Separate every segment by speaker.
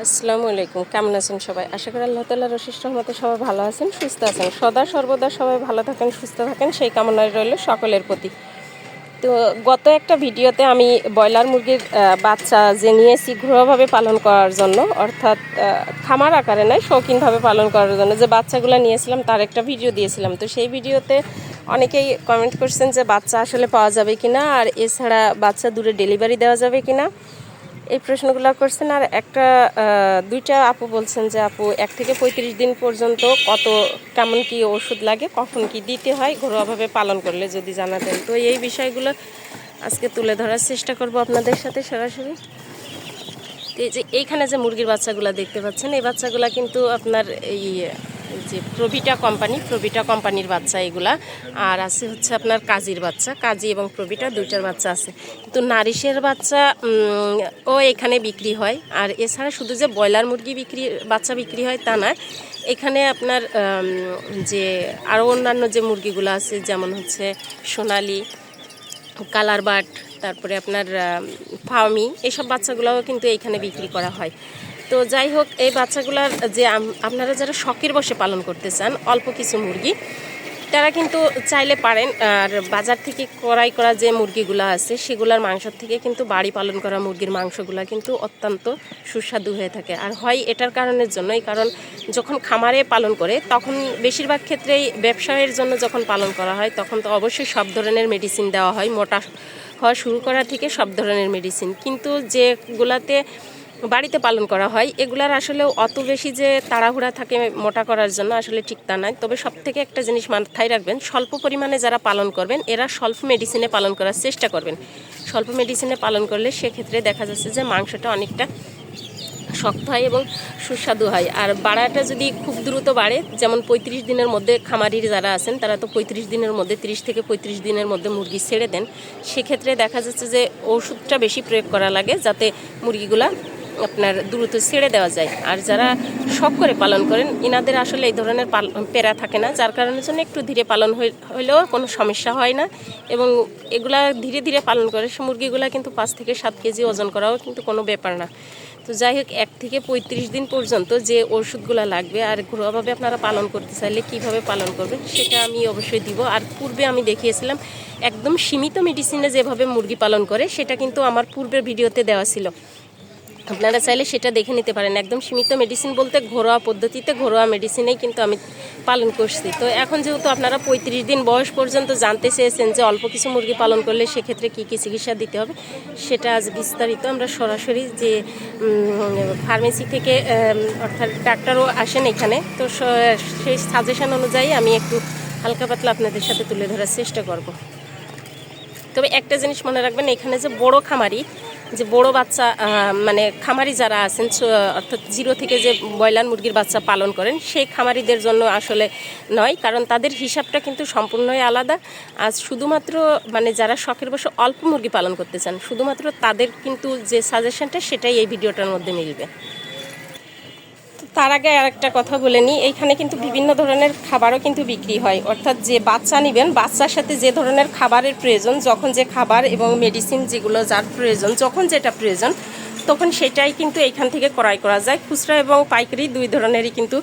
Speaker 1: আসসালামু আলাইকুম, কেমন আছেন সবাই? আশা করি আল্লাহ তাআলার অশেষ রহমতে সবাই ভালো আছেন, সুস্থ আছেন। সদা সর্বদা সবাই ভালো থাকেন, সুস্থ থাকেন, সেই কামনাই রইল সকলের প্রতি। তো গত একটা ভিডিওতে আমি ব্রয়লার মুরগির বাচ্চা যে নিয়েছি ঘরোয়াভাবে পালন করার জন্য, অর্থাৎ খামার আকারে নয়, শৌখিনভাবে পালন করার জন্য যে বাচ্চাগুলো নিয়েছিলাম তার একটা ভিডিও দিয়েছিলাম। তো সেই ভিডিওতে অনেকেই কমেন্ট করছেন যে বাচ্চা আসলে পাওয়া যাবে কিনা, আর এছাড়া বাচ্চা দূরে ডেলিভারি দেওয়া যাবে কিনা, এই প্রশ্নগুলো করছেন। আর দুইটা আপু বলছেন যে আপু 1 থেকে 35 দিন পর্যন্ত কেমন কি ওষুধ লাগে, কখন কি দিতে হয় ঘরোয়াভাবে পালন করলে যদি জানাতেন। তো এই বিষয়গুলো আজকে তুলে ধরার চেষ্টা করব আপনাদের সাথে সরাসরি। এই যে এইখানে যে মুরগির বাচ্চাগুলো দেখতে পাচ্ছেন, এই বাচ্চাগুলো কিন্তু আপনার এই যে প্রভিটা কোম্পানির বাচ্চা এগুলা। আর আছে হচ্ছে আপনার কাজীর বাচ্চা, কাজী এবং প্রভিটা দুইটার বাচ্চা আছে। কিন্তু নারিশের বাচ্চা ও এখানে বিক্রি হয়। আর এছাড়া শুধু যে ব্রয়লার মুরগি বাচ্চা বিক্রি হয় তা না, এখানে আপনার যে আরও অন্যান্য যে মুরগিগুলো আছে, যেমন হচ্ছে সোনালি, কালার বাট, তারপরে আপনার ফার্মি, এইসব বাচ্চাগুলোও কিন্তু এইখানে বিক্রি করা হয়। তো যাই হোক, এই বাচ্চাগুলার যে আপনারা যারা শখের বসে পালন করতে চান অল্প কিছু মুরগি, তারা কিন্তু চাইলে পারেন। আর বাজার থেকে ক্রয় করা যে মুরগিগুলো আছে সেগুলোর মাংস থেকে কিন্তু বাড়ি পালন করা মুরগির মাংসগুলো কিন্তু অত্যন্ত সুস্বাদু হয়ে থাকে। আর হয় এটার কারণের জন্যই, কারণ যখন খামারে পালন করে তখন বেশিরভাগ ক্ষেত্রেই ব্যবসায়ের জন্য যখন পালন করা হয় তখন তো অবশ্যই সব ধরনের মেডিসিন দেওয়া হয়, মোটা হওয়া শুরু করা থেকে সব ধরনের মেডিসিন। কিন্তু যেগুলাতে বাড়িতে পালন করা হয় এগুলার আসলে অত বেশি যে তাড়াহুড়া থাকে মোটা করার জন্য, আসলে ঠিক তা নয়। তবে সব থেকে একটা জিনিস মাথায় রাখবেন, স্বল্প পরিমাণে যারা পালন করবেন এরা স্বল্প মেডিসিনে পালন করার চেষ্টা করবেন। স্বল্প মেডিসিনে পালন করলে সেক্ষেত্রে দেখা যাচ্ছে যে মাংসটা অনেকটা শক্ত হয় এবং সুস্বাদু হয়। আর বাড়াটা যদি খুব দ্রুত বাড়ে, যেমন 35 দিনের মধ্যে খামারির যারা আছেন তারা তো 35 দিনের মধ্যে 30 থেকে 35 দিনের মধ্যে মুরগি ছেড়ে দেন, সেক্ষেত্রে দেখা যাচ্ছে যে ওষুধটা বেশি প্রয়োগ করা লাগে যাতে মুরগিগুলা আপনার দ্রুত ছেড়ে দেওয়া যায়। আর যারা শখ করে পালন করেন ইনাদের আসলে এই ধরনের পেরা থাকে না, যার কারণের জন্য একটু ধীরে পালন হইলেও কোনো সমস্যা হয় না। এবং এগুলা ধীরে ধীরে পালন করে সে মুরগিগুলা কিন্তু 5 থেকে 7 কেজি ওজন করাও কিন্তু কোনো ব্যাপার না। তো যাই হোক, 1 থেকে 35 দিন পর্যন্ত যে ওষুধগুলো লাগবে আর ঘরোয়াভাবে আপনারা পালন করতে চাইলে কিভাবে পালন করবেন সেটা আমি অবশ্যই দিব। আর পূর্বে আমি দেখিয়েছিলাম একদম সীমিত মেডিসিনে যেভাবে মুরগি পালন করে, সেটা কিন্তু আমার পূর্বের ভিডিওতে দেওয়া ছিল, আপনারা চাইলে সেটা দেখে নিতে পারেন। একদম সীমিত মেডিসিন বলতে ঘরোয়া পদ্ধতিতে, ঘরোয়া মেডিসিনেই কিন্তু আমি পালন করছি। তো এখন যেহেতু আপনারা 35 দিন বয়স পর্যন্ত জানতে চেয়েছেন যে অল্প কিছু মুরগি পালন করলে সেক্ষেত্রে কী কী চিকিৎসা দিতে হবে, সেটা আজ বিস্তারিত আমরা সরাসরি যে ফার্মেসি থেকে অর্থাৎ ডাক্তারও আসেন এখানে, তো সেই সাজেশন অনুযায়ী আমি একটু হালকা পাতলা আপনাদের সাথে তুলে ধরার চেষ্টা করব। তবে একটা জিনিস মনে রাখবেন, এখানে যে বড় খামারি, যে বড় বাচ্চা মানে খামারি যারা আছেন, অর্থাৎ 0 থেকে যে ব্রয়লার মুরগির বাচ্চা পালন করেন সেই খামারিদের জন্য আসলে নয়, কারণ তাদের হিসাবটা কিন্তু সম্পূর্ণই আলাদা। আজ শুধুমাত্র মানে যারা শখের বসে অল্প মুরগি পালন করতে চান শুধুমাত্র তাদের কিন্তু যে সাজেশনটা সেটাই এই ভিডিওটার মধ্যে মিলবে। তার আগে আরেকটা কথা বলে নিই, এইখানে কিন্তু বিভিন্ন ধরনের খাবারও কিন্তু বিক্রি হয়। অর্থাৎ যে বাচ্চা নেবেন, বাচ্চার সাথে যে ধরনের খাবারের প্রয়োজন, যখন যে খাবার এবং মেডিসিন যেগুলো যার প্রয়োজন, যখন যেটা প্রয়োজন তখন সেটাই কিন্তু এইখান থেকে ক্রয় করা যায়। খুচরা এবং পাইকারি দুই ধরনেরই কিন্তু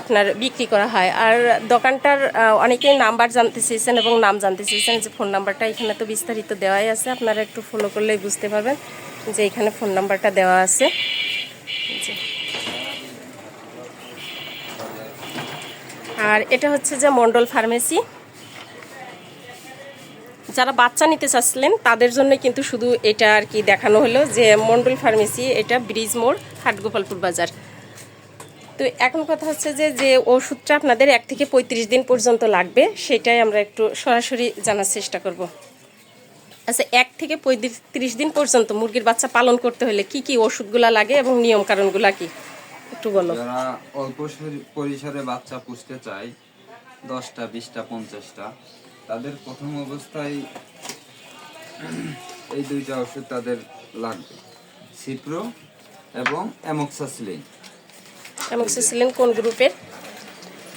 Speaker 1: আপনার বিক্রি করা হয়। আর দোকানটার অনেকেই নাম্বার জানতে চেয়েছেন এবং নাম জানতে চেয়েছেন, যে ফোন নাম্বারটা এখানে তো বিস্তারিত দেওয়াই আছে, আপনারা একটু ফলো করলেই বুঝতে পারবেন যে এখানে ফোন নাম্বারটা দেওয়া আছে। আর এটা হচ্ছে যে মণ্ডল ফার্মেসি। যারা বাচ্চা নিতে চাচ্ছিলেন তাদের জন্য কিন্তু শুধু এটা আর কি দেখানো হলো, যে মণ্ডল ফার্মেসি, এটা ব্রিজ মোড়, হাটগোপালপুর বাজার। তো এখন কথা হচ্ছে যে যে ওষুধটা আপনাদের 1 থেকে 35 দিন পর্যন্ত লাগবে সেটাই আমরা একটু সরাসরি জানার চেষ্টা করব। আচ্ছা, 1 থেকে 35 দিন পর্যন্ত মুরগির বাচ্চা পালন করতে হলে কি কি ওষুধগুলা লাগে এবং নিয়ম কারণগুলা কি একটু বলো।
Speaker 2: যারা অল্প পরিসরে বাচ্চা পুষতে চায়, 10টা 20টা 50টা, তাদের প্রথম অবস্থায় এই দুইটা ওষুধ তাদের লাগবে, সিপ্রো এবং অ্যামোক্সাসিলিন।
Speaker 1: অ্যামোক্সিসিলিন কোন গ্রুপের?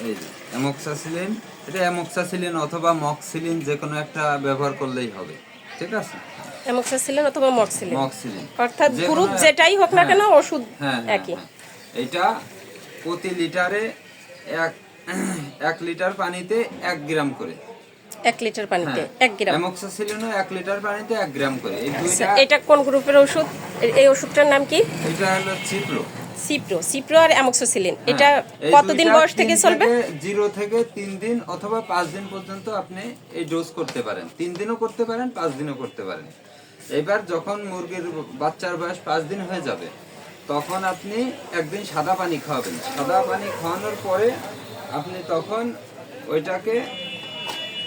Speaker 2: এই যে অ্যামোক্সাসিলিন, এটা অ্যামোক্সাসিলিন অথবা মক্সিলিন যে কোনো একটা ব্যবহার করলেই হবে। ঠিক আছে,
Speaker 1: অ্যামোক্সিসিলিন অথবা মক্সিলিন,
Speaker 2: মক্সিলিন,
Speaker 1: অর্থাৎ
Speaker 2: যে
Speaker 1: গ্রুপ
Speaker 2: কোনো
Speaker 1: যেটাই হোক না
Speaker 2: হ্যাঁ,
Speaker 1: কেন ওষুধ
Speaker 2: হ্যাঁ,
Speaker 1: একই।
Speaker 2: এটা প্রতি লিটারে এক 1 লিটার পানিতে 1 গ্রাম করে।
Speaker 1: 1 লিটার পানিতে
Speaker 2: হ্যাঁ,
Speaker 1: 1 গ্রাম।
Speaker 2: অ্যামোক্সিসিলিনও 1 লিটার পানিতে 1 গ্রাম করে। এই
Speaker 1: আচ্ছা,
Speaker 2: দুইটা,
Speaker 1: এটা কোন গ্রুপের ওষুধ? এই ওষুধটার নাম কি?
Speaker 2: এটা হলো চিপ্রো।
Speaker 1: সিপ্রো আর অ্যামোক্সিসিলিন। এটা
Speaker 2: এই
Speaker 1: কতদিন
Speaker 2: দুইটা
Speaker 1: বয়স থেকে
Speaker 2: 3
Speaker 1: চলবে?
Speaker 2: 0 থেকে 3 দিন অথবা 5 দিন পর্যন্ত আপনি এই ডোজ করতে পারেন। 3 দিনও করতে পারেন, 5 দিনও করতে পারেন। এবার যখন মুরগির বাচ্চার বয়স 5 দিন হয়ে যাবে, তখন আপনি একদিন সাদা পানি খাওয়াবেন। সাদা পানি খাওয়ানোর পরে আপনি তখন ওইটাকে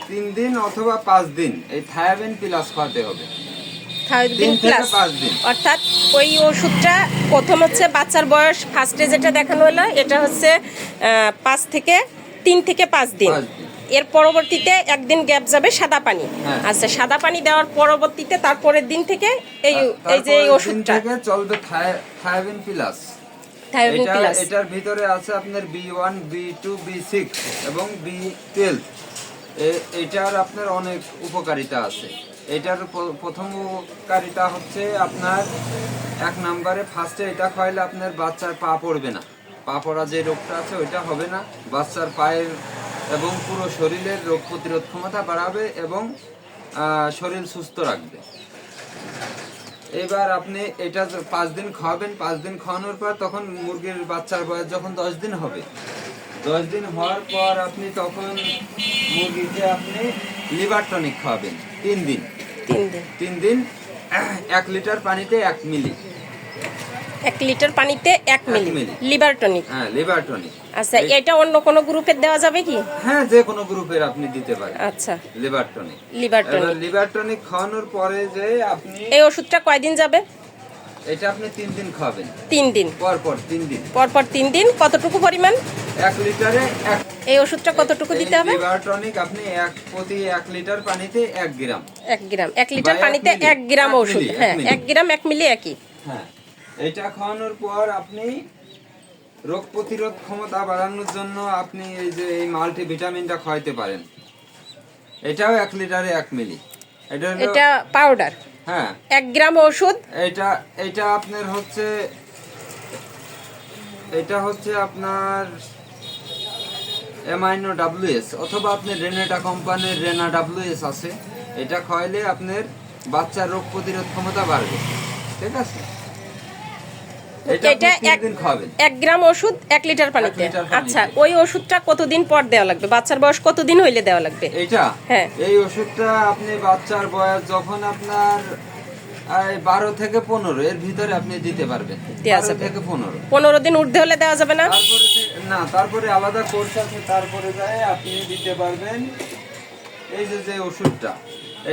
Speaker 2: 3 দিন অথবা 5 দিন এই থায়াবিন প্লাস খাওয়াতে হবে।
Speaker 1: থায়াবিন
Speaker 2: 3 থেকে
Speaker 1: প্লাস,
Speaker 2: 5 দিন।
Speaker 1: অর্থাৎ ওই ওষুধটা প্রথম হচ্ছে বাচ্চার বয়স ফার্স্টে যেটা দেখানো হলো, এটা হচ্ছে 3 থেকে 5 দিন।
Speaker 2: 5 দিন।
Speaker 1: এর পরবর্তীতে একদিন গ্যাপ যাবে সাদা পানি।
Speaker 2: হ্যাঁ।
Speaker 1: আচ্ছা, সাদা পানি দেওয়ার পরবর্তীতে তারপরের দিন থেকে এই যে এই
Speaker 2: তারপরের
Speaker 1: ওষুধটা
Speaker 2: দিন থেকে চলবে থায়াবিন প্লাস।
Speaker 1: থায়াবিন প্লাস।
Speaker 2: এটার ভিতরে আছে আপনার B1, B2, B6 এবং B12। এটার আপনার অনেক উপকারিতা আছে। এটার প্রথম উপকারিতা হচ্ছে আপনার 1 নম্বরে ফার্স্টে এটা খাইলে আপনার বাচ্চার পা পড়বে না। পা পড়া যে রোগটা আছে ওইটা হবে না। বাচ্চার পায়ের এবং পুরো শরীরের রোগ প্রতিরোধ ক্ষমতা বাড়াবে এবং শরীর সুস্থ রাখবে। এবার আপনি এটা 5 দিন খাওয়াবেন। 5 দিন খাওয়ানোর পর তখন মুরগির বাচ্চার বয়স যখন 10 দিন হবে, 10 দিন হওয়ার পর আপনি তখন মুরগিকে আপনি লিভার টনিক খাওয়াবেন 3 দিন। 3 দিন 1 লিটার পানিতে 1 মিলি।
Speaker 1: 1 লিটার পানিতে 1 মিলি
Speaker 2: মিলি।
Speaker 1: Liver tonic.
Speaker 2: হ্যাঁ, লিভার টনিক।
Speaker 1: আচ্ছা, এটা অন্য কোনো গ্রুপের দেওয়া যাবে কি?
Speaker 2: হ্যাঁ, যে কোনো গ্রুপের আপনি দিতে পারেন।
Speaker 1: আচ্ছা,
Speaker 2: লিভার টনিক।
Speaker 1: Liver tonic.
Speaker 2: এবার লিভার টনিক খাওয়ানোর পরে যে আপনি
Speaker 1: এই ওষুধটা কয়দিন যাবে?
Speaker 2: এটা আপনি 3 দিন খাবেন।
Speaker 1: 3 দিন
Speaker 2: পর 3 দিন।
Speaker 1: পর 3 দিন। কতটুকু পরিমাণ?
Speaker 2: 1 লিটারে 1।
Speaker 1: এই ওষুধটা কতটুকু দিতে হবে?
Speaker 2: লিভার টনিক আপনি প্রতি 1 লিটার পানিতে 1 গ্রাম।
Speaker 1: 1 গ্রাম। 1 লিটার
Speaker 2: বা 1
Speaker 1: পানিতে
Speaker 2: মিলি,
Speaker 1: 1 গ্রাম
Speaker 2: 1
Speaker 1: ওষুধ।
Speaker 2: মিলি, 1
Speaker 1: হ্যাঁ,
Speaker 2: মিলি।
Speaker 1: 1 গ্রাম 1 মিলি একই।
Speaker 2: হ্যাঁ, এটা খাওয়ানোর পর আপনি রোগ প্রতিরোধ ক্ষমতা বাড়ানোর জন্য আপনি এই যে এই মাল্টিভিটামিনটা খাওয়াইতে পারেন। এটাও 1 লিটারে 1 মিলি।
Speaker 1: এটা পাউডার।
Speaker 2: হ্যাঁ,
Speaker 1: 1 গ্রাম ওষুধ।
Speaker 2: এটা আপনার হচ্ছে, এটা হচ্ছে আপনার অ্যামাইনো WS অথবা আপনি রেনেটা কোম্পানির রেনা WS আছে। এটা খাওয়াইলে আপনার বাচ্চার রোগ প্রতিরোধ ক্ষমতা বাড়বে। ঠিক আছে, এটা আপনি 3 দিন খাবেন।
Speaker 1: 1 গ্রাম ওষুধ 1 লিটার পানিতে।
Speaker 2: 1 লিটার পানিতে।
Speaker 1: আচ্ছা, ওই ওষুধটা কতদিন পর দেওয়া লাগবে? বাচ্চার বয়স কতদিন হইলে দেওয়া লাগবে?
Speaker 2: এটা
Speaker 1: হ্যাঁ।
Speaker 2: এই ওষুধটা আপনি বাচ্চার বয়স যখন আপনার 12 থেকে 15 এর ভিতরে আপনি দিতে পারবেন।
Speaker 1: দেওয়া
Speaker 2: 12
Speaker 1: যাবে।
Speaker 2: থেকে 15।
Speaker 1: 15 দিন ঊর্ধ্বে হলে দেওয়া যাবে না?
Speaker 2: তারপরে আলাদা কোর্স আছে, তারপরে যায় আপনি দিতে পারবেন। এই যে ওষুধটা,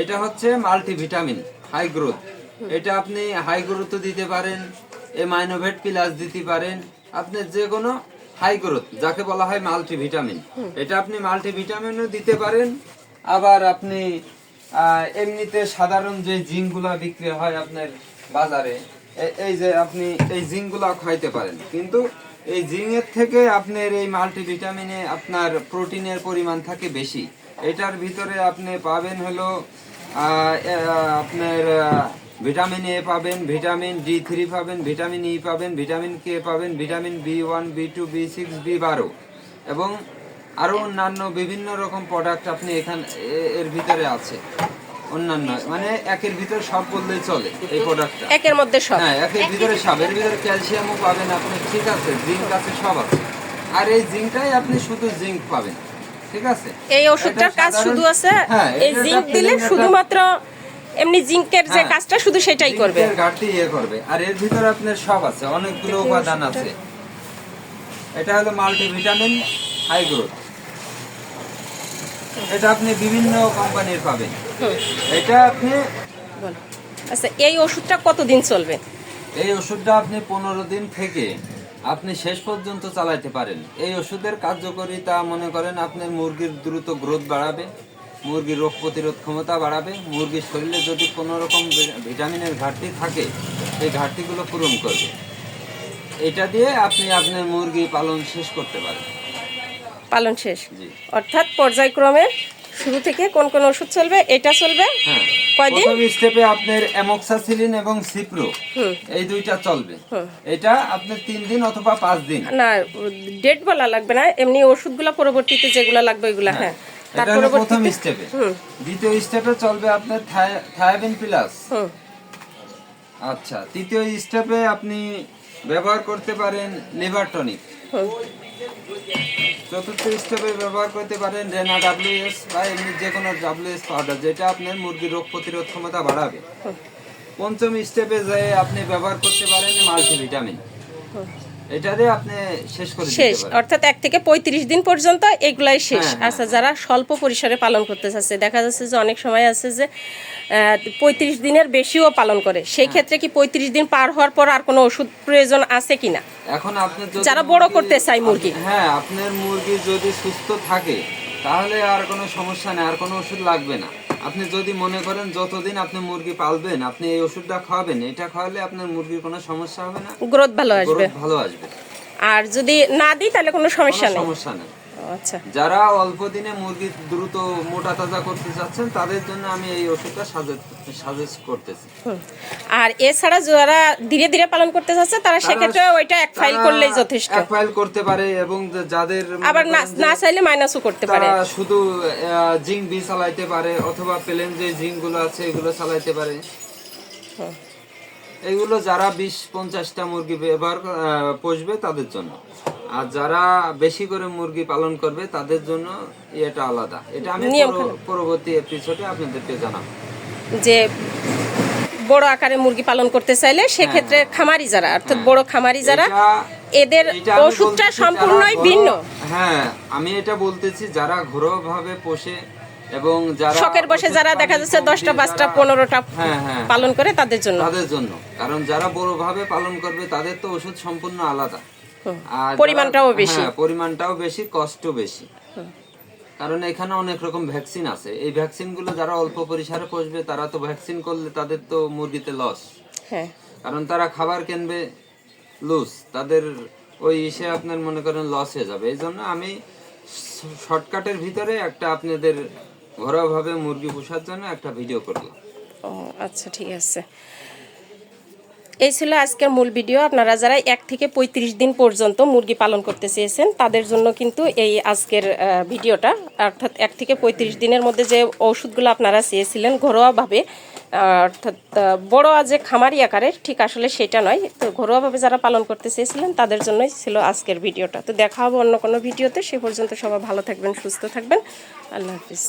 Speaker 2: এটা হচ্ছে মাল্টিভিটামিন হাই গ্রোথ। এটা আপনি হাই গ্রোথ দিতে পারেন, এমাইনোভেট প্লাস দিতে পারেন। আপনি যে কোনো হাই গ্রোথ যাকে বলা হয় মাল্টিভিটামিন, এটা আপনি মাল্টিভিটামিনও দিতে পারেন। আবার আপনি এমনিতে সাধারণ যে জিঙ্কগুলা বিক্রি হয় আপনার বাজারে, এই যে আপনি এই জিঙ্কগুলা খাইতে পারেন। কিন্তু এই জিঙ্কের থেকে আপনার এই মাল্টিভিটামিনে আপনার প্রোটিনের পরিমাণ থাকে বেশি। এটার ভিতরে আপনি পাবেন হলো আপনার ভিটামিন এ পাবেন, ভিটামিন D3 পাবেন, ভিটামিন ই পাবেন, ভিটামিন কে পাবেন, vitamin B1, B2, B6, B12 এবং আরো অন্যান্য বিভিন্ন রকম প্রোডাক্ট আপনি এর ভিতরে আছে। অন্যান্য মানে একের ভিতর সব বললেই চলে এই প্রোডাক্টটা।
Speaker 1: একের মধ্যে সব।
Speaker 2: হ্যাঁ, একের ভিতরে সব। এর ভিতরে ক্যালসিয়ামও পাবেন আপনি, ঠিক আছে, জিঙ্ক আছে, সব আছে। আর এই জিঙ্কটাই আপনি শুধু জিঙ্ক পাবেন। ঠিক আছে,
Speaker 1: এই ওষুধটার কাজ শুধু আছে
Speaker 2: হ্যাঁ,
Speaker 1: এই জিঙ্ক দিলে শুধুমাত্র এমনি জিঙ্কের যে
Speaker 2: হ্যাঁ,
Speaker 1: কাজটা শুধু সেটাই করবে।
Speaker 2: জিঙ্কের ঘাটতি করবে। আর এর ভিতরে আপনার সব আছে, অনেকগুলো উপাদান আছে। এটা হলো মাল্টিভিটামিন হাই গ্রোথ। এটা আপনি বিভিন্ন কোম্পানির পাবেন। এটা আপনি
Speaker 1: বলো। আচ্ছা, এই ওষুধটা কতদিন চলবে?
Speaker 2: এই ওষুধটা আপনি 15 দিন থেকে আপনি শেষ পর্যন্ত চালাইতে পারেন। এই ওষুধের কার্যকারিতা মনে করেন আপনার মুরগির দ্রুত গ্রোথ বাড়াবে, মুরগির রোগ প্রতিরোধ ক্ষমতা বাড়াবে, মুরগির শরীরে যদি কোনো রকম ভিটামিনের ঘাটতি থাকে এই ঘাটতিগুলো পূরণ করবে। এটা দিয়ে আপনি আপনার মুরগি পালন শেষ করতে পারেন।
Speaker 1: পালন শেষ,
Speaker 2: জি।
Speaker 1: অর্থাৎ পর্যায়ক্রমে শুরু থেকে কোন কোন ওষুধ চলবে? এটা চলবে
Speaker 2: হ্যাঁ,
Speaker 1: কয়দিন?
Speaker 2: প্রথম স্টেপে আপনার অ্যামোক্সাসিলিন এবং সিপ্রো এই দুইটা চলবে। এটা আপনার 3 দিন অথবা 5 দিন।
Speaker 1: না, ডেট বলা লাগবে না, এমনি ওষুধগুলো পরবর্তীতে যেগুলো লাগবে ওইগুলা। হ্যাঁ, তার
Speaker 2: এটা হলো প্রথম
Speaker 1: পরবর্তীতে
Speaker 2: স্টেপে। দ্বিতীয় স্টেপে চলবে আপনার থায়াবিন প্লাস। আচ্ছা, তৃতীয় স্টেপে আপনি ব্যবহার করতে পারেন লিভার টনিক। চতুর্থ স্টেপে ব্যবহার করতে পারেন রেনা ডাব্লিউএস বা এমনি যে কোনো ডাব্লিউএস পাউডার, যেটা আপনার মুরগির রোগ প্রতিরোধ ক্ষমতা বাড়াবে। পঞ্চম স্টেপে যে আপনি ব্যবহার করতে পারেন মাল্টিভিটামিন। এটা দিয়ে আপনি শেষ করে দিতে
Speaker 1: শেষ,
Speaker 2: পারেন।
Speaker 1: অর্থাৎ 1 থেকে 35 দিন পর্যন্ত এগুলাই শেষ।
Speaker 2: হ্যাঁ,
Speaker 1: আচ্ছা, যারা স্বল্প পরিসরে পালন করতে চাচ্ছে, দেখা যাচ্ছে যে অনেক সময় আছে যে 35 দিনের বেশিও পালন করে, সেই ক্ষেত্রে কি 35 দিন পার হওয়ার পর আর কোনো ওষুধ প্রয়োজন আছে কিনা?
Speaker 2: এখন আপনি
Speaker 1: যারা বড় করতে চায় মুরগি,
Speaker 2: হ্যাঁ, আপনার মুরগি যদি সুস্থ থাকে তাহলে আর কোনো সমস্যা নেই, আর কোনো ওষুধ লাগবে না। আপনি যদি মনে করেন যতদিন আপনি মুরগি পালবেন আপনি এই ওষুধটা খাওয়াবেন, এটা খাওয়ালে আপনার মুরগির কোনো সমস্যা হবে না,
Speaker 1: গ্রোথ ভালো আসবে।
Speaker 2: গ্রোথ ভালো আসবে।
Speaker 1: আর যদি না দিই তাহলে কোনো সমস্যা নেই।
Speaker 2: সমস্যা নেই।
Speaker 1: আচ্ছা,
Speaker 2: যারা অল্প দিনে মুরগি দ্রুত মোটা তাজা করতে চাচ্ছেন তাদের জন্য আমি এই ওষুধটা সাজেস্ট করতেছি।
Speaker 1: আর এছাড়া যারা ধীরে ধীরে পালন করতে চাচ্ছে তারা সেক্ষেত্রে ওইটা এক ফাইল করলেই যথেষ্ট।
Speaker 2: এক ফাইল করতে পারে, এবং যাদের
Speaker 1: আবার না চাইলে মাইনাসও করতে পারে।
Speaker 2: তারা শুধু জিঙ্ক বি চালাইতে পারে, অথবা প্লেন যে জিঙ্ক গুলো আছে এগুলো চালাইতে পারে। এগুলো যারা 20-50টা মুরগি পুষবে তাদের জন্য, আর যারা বেশি করে মুরগি পালন করবে তাদের জন্য এটা আলাদা। এটা আমি পরবর্তী এপিসোডে আপনাদেরকে জানাবো।
Speaker 1: যে বড় আকারে মুরগি পালন করতে চাইলে সেক্ষেত্রে খামারি যারা, অর্থাৎ বড় খামারি যারা, এদের ওষুধটা সম্পূর্ণই ভিন্ন।
Speaker 2: হ্যাঁ, আমি এটা বলতেছি যারা ঘরোয়াভাবে পোষে এবং যারা
Speaker 1: শখের বসে যারা দেখা যাচ্ছে 10টা 5টা 15টা পালন করে তাদের জন্য।
Speaker 2: কারণ যারা বড়ভাবে পালন করবে তাদের তো ওষুধ সম্পূর্ণ আলাদা, আর
Speaker 1: পরিমাণটাও বেশি।
Speaker 2: পরিমাণটাও বেশি, কষ্ট বেশি। কারণ এখানে অনেক রকম ভ্যাকসিন আছে। এই ভ্যাকসিন গুলো যারা অল্প পরিসরে পোষবে তারা তো ভ্যাকসিন করলে তাদের তো মুরগিতে লস।
Speaker 1: হ্যাঁ,
Speaker 2: কারণ তারা খাবার কিনবে লুজ, তাদের ওই ইসে আপনার মনে করেন লস হয়ে যাবে। এই জন্য আমি শর্টকাটের ভিতরে একটা আপনাদের ঘরোয়াভাবে মুরগি পোষার জন্য একটা ভিডিও করলাম।
Speaker 1: ও আচ্ছা, ঠিক আছে। এই ছিল আজকের মূল ভিডিও। আপনারা যারা 1 থেকে 35 দিন পর্যন্ত মুরগি পালন করতে চেয়েছেন তাদের জন্য কিন্তু এই আজকের ভিডিওটা, অর্থাৎ 1 থেকে 35 দিনের মধ্যে যে ওষুধগুলো আপনারা চেয়েছিলেন ঘরোয়াভাবে, অর্থাৎ বড় যে খামারি আকারে, ঠিক আসলে সেটা নয়, তো ঘরোয়াভাবে যারা পালন করতে চেয়েছিলেন তাদের জন্যই ছিল আজকের ভিডিওটা। তো দেখা হবে অন্য কোনো ভিডিওতে। সে পর্যন্ত সবাই ভালো থাকবেন, সুস্থ থাকবেন। আল্লাহ হাফিজ।